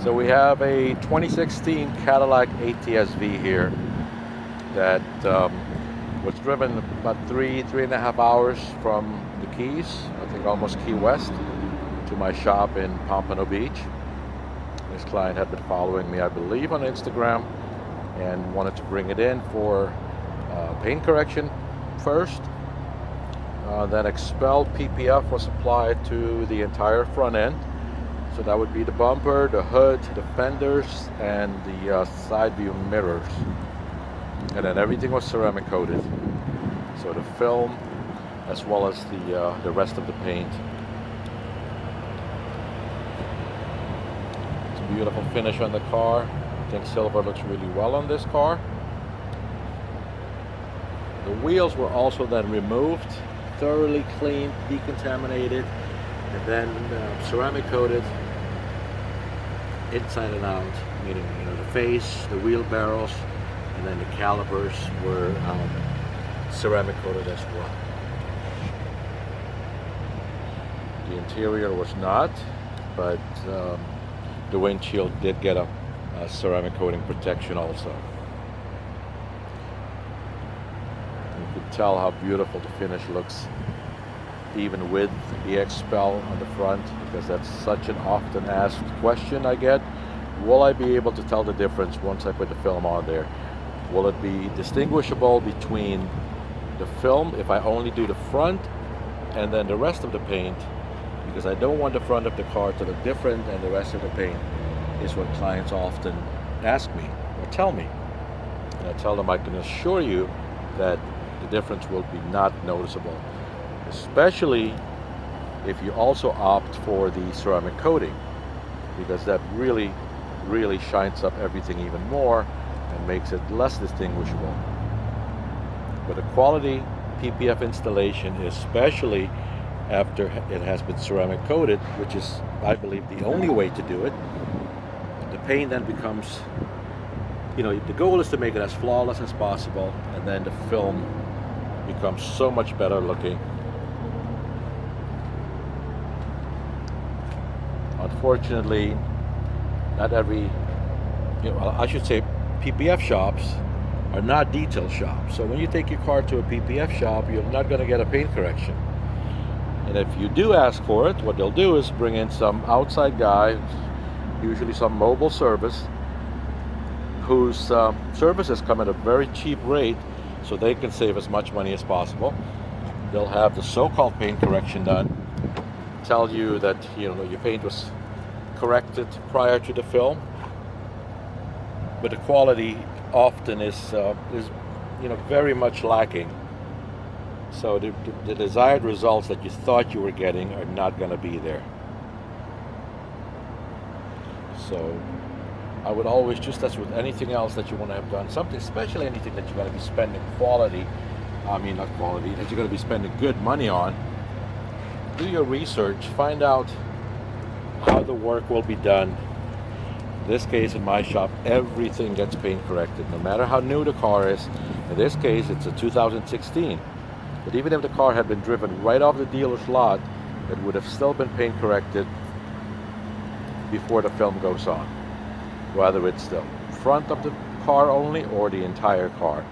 So we have a 2016 Cadillac ATS-V here that was driven about three and a half hours from the Keys, I think almost Key West, to my shop in Pompano Beach. This client had been following me, I believe, on Instagram and wanted to bring it in for paint correction first. Then Xpel PPF was applied to the entire front end. So that would be the bumper, the hood, the fenders, and the side view mirrors. And then everything was ceramic coated. So the film, as well as the rest of the paint. It's a beautiful finish on the car. I think silver looks really well on this car. The wheels were also then removed, thoroughly cleaned, decontaminated, and then ceramic coated inside and out, meaning the face, the wheel barrels, and then the calipers were ceramic coated as well. The interior was not, but the windshield did get a ceramic coating protection also. You can tell how beautiful the finish looks, even with the Xpel on the front, because that's such an often asked question I get. Will I be able to tell the difference once I put the film on there? Will it be distinguishable between the film if I only do the front and then the rest of the paint? Because I don't want the front of the car to look different and the rest of the paint, is what clients often ask me or tell me. And I tell them I can assure you that the difference will be not noticeable, especially if you also opt for the ceramic coating, because that really shines up everything even more and makes it less distinguishable. But a quality PPF installation, especially after it has been ceramic coated, which is, I believe, the only way to do it, the paint then becomes, the goal is to make it as flawless as possible, and then the film becomes so much better looking. Unfortunately, not every, I should say PPF shops are not detail shops. So when you take your car to a PPF shop, you're not going to get a paint correction. And if you do ask for it, what they'll do is bring in some outside guy, usually some mobile service, whose services come at a very cheap rate, so they can save as much money as possible. They'll have the so-called paint correction done, tell you that your paint was corrected prior to the film, but the quality often is very much lacking. So the desired results that you thought you were getting are not going to be there. So I would always, just as with anything else that you want to have done, something, especially anything that you're going to be spending that you're going to be spending good money on, do your research, find out how the work will be done. In this case, in my shop, everything gets paint corrected, no matter how new the car is. In this case, it's a 2016. But even if the car had been driven right off the dealer's lot, it would have still been paint corrected before the film goes on, whether it's the front of the car only or the entire car.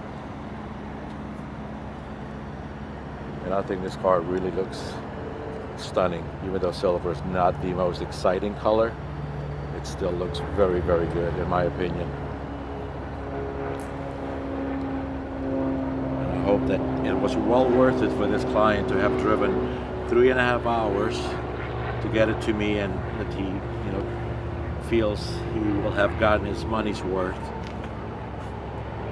And I think this car really looks stunning. Even though silver is not the most exciting color, it still looks very, very good in my opinion. And I hope that it was well worth it for this client to have driven 3.5 hours to get it to me, and that he feels he will have gotten his money's worth,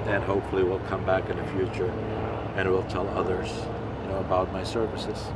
and hopefully will come back in the future and will tell others about my services.